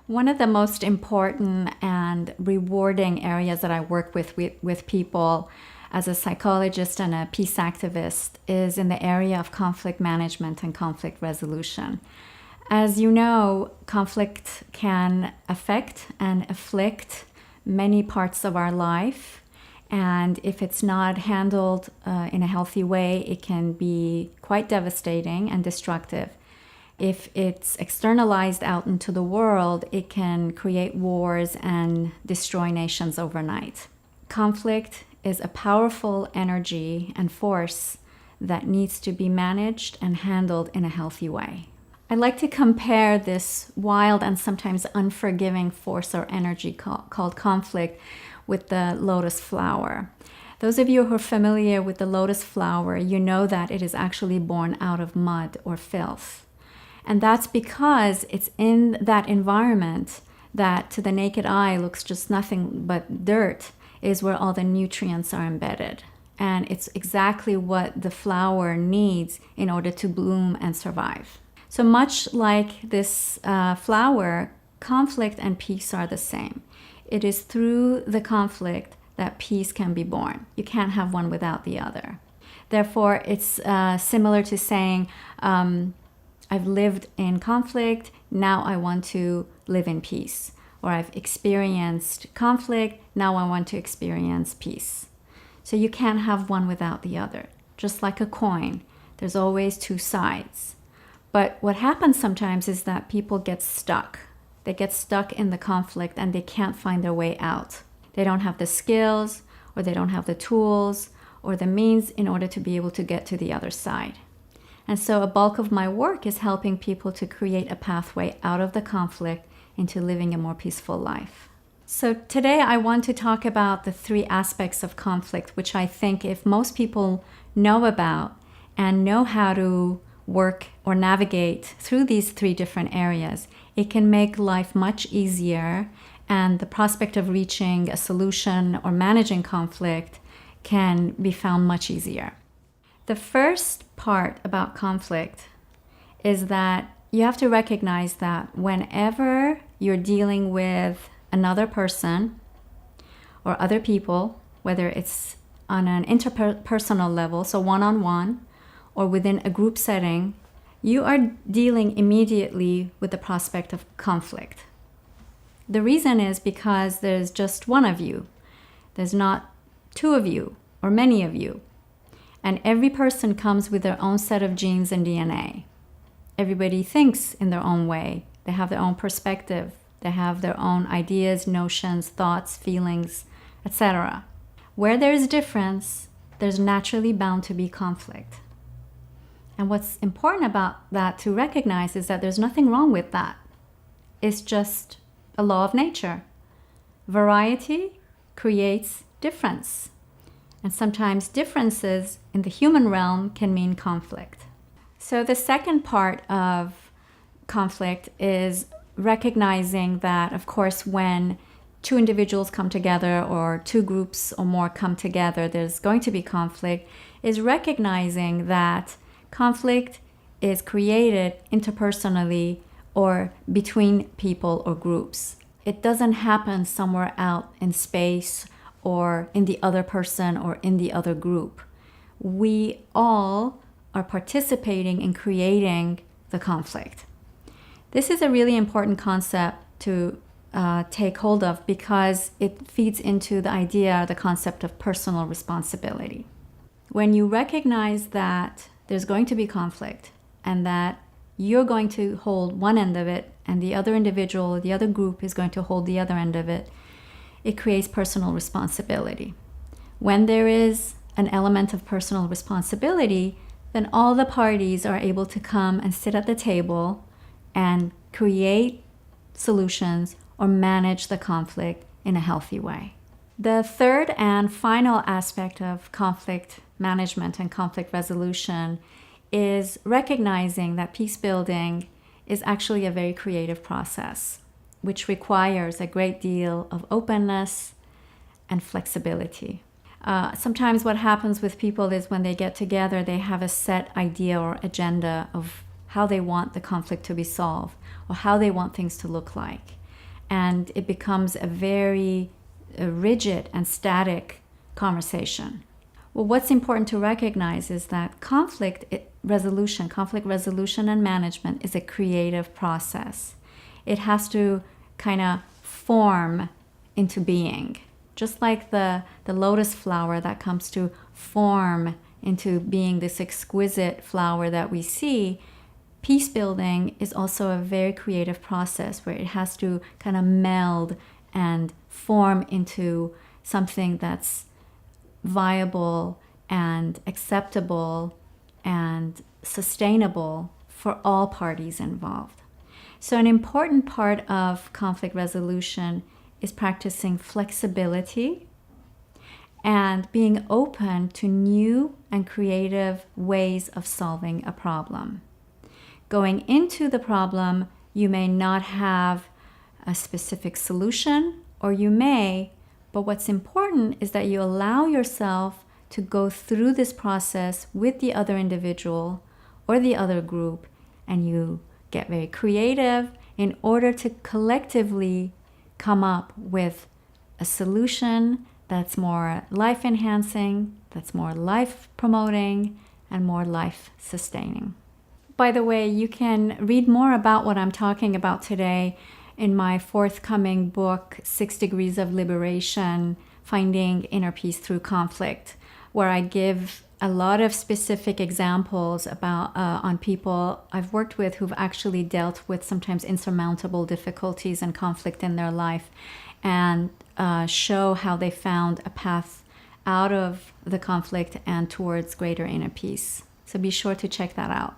One of the most important and rewarding areas that I work with people as a psychologist and a peace activist is in the area of conflict management and conflict resolution. As you know, conflict can affect and afflict many parts of our life. And if it's not handled in a healthy way, it can be quite devastating and destructive. If it's externalized out into the world, it can create wars and destroy nations overnight. Conflict is a powerful energy and force that needs to be managed and handled in a healthy way. I like to compare this wild and sometimes unforgiving force or energy called conflict with the lotus flower. Those of you who are familiar with the lotus flower, you know that it is actually born out of mud or filth. And that's because it's in that environment that to the naked eye looks just nothing but dirt, is where all the nutrients are embedded. And it's exactly what the flower needs in order to bloom and survive. So much like this flower, conflict and peace are the same. It is through the conflict that peace can be born. You can't have one without the other. Therefore, it's similar to saying, I've lived in conflict, now I want to live in peace. Or I've experienced conflict, now I want to experience peace. So you can't have one without the other. Just like a coin, there's always two sides. But what happens sometimes is that people get stuck. They get stuck in the conflict and they can't find their way out. They don't have the skills, or they don't have the tools, or the means in order to be able to get to the other side. And so a bulk of my work is helping people to create a pathway out of the conflict into living a more peaceful life. So today I want to talk about the three aspects of conflict, which I think if most people know about and know how to work or navigate through these three different areas, it can make life much easier, and the prospect of reaching a solution or managing conflict can be found much easier. The first part about conflict is that you have to recognize that whenever you're dealing with another person or other people, whether it's on an interpersonal level, so one-on-one, or within a group setting, you are dealing immediately with the prospect of conflict. The reason is because there's just one of you. There's not two of you or many of you. And every person comes with their own set of genes and DNA. Everybody thinks in their own way. They have their own perspective. They have their own ideas, notions, thoughts, feelings, etc. Where there is difference, there's naturally bound to be conflict. And what's important about that to recognize is that there's nothing wrong with that. It's just a law of nature. Variety creates difference. And sometimes differences in the human realm can mean conflict. So the second part of conflict is recognizing that, of course, when two individuals come together or two groups or more come together, there's going to be conflict, is recognizing that conflict is created interpersonally or between people or groups. It doesn't happen somewhere out in space or in the other person or in the other group. We all are participating in creating the conflict. This is a really important concept to take hold of because it feeds into the idea, the concept of personal responsibility. When you recognize that there's going to be conflict and that you're going to hold one end of it and the other individual, the other group is going to hold the other end of it, it creates personal responsibility. When there is an element of personal responsibility, then all the parties are able to come and sit at the table and create solutions or manage the conflict in a healthy way. The third and final aspect of conflict management and conflict resolution is recognizing that peace building is actually a very creative process, which requires a great deal of openness and flexibility. Sometimes what happens with people is when they get together, they have a set idea or agenda of how they want the conflict to be solved or how they want things to look like. and it becomes a very rigid and static conversation. Well, what's important to recognize is that conflict resolution and management is a creative process. It has to kind of form into being. Just like the lotus flower that comes to form into being this exquisite flower that we see, peace building is also a very creative process where it has to kind of meld and form into something that's viable and acceptable and sustainable for all parties involved. So an important part of conflict resolution is practicing flexibility and being open to new and creative ways of solving a problem. Going into the problem, you may not have a specific solution, or you may, but what's important is that you allow yourself to go through this process with the other individual or the other group, and you get very creative in order to collectively come up with a solution that's more life-enhancing, that's more life-promoting, and more life-sustaining. By the way, you can read more about what I'm talking about today in my forthcoming book, 6 Degrees of Liberation, Finding Inner Peace Through Conflict, where I give a lot of specific examples about on people I've worked with who've actually dealt with sometimes insurmountable difficulties and conflict in their life, and show how they found a path out of the conflict and towards greater inner peace. So be sure to check that out.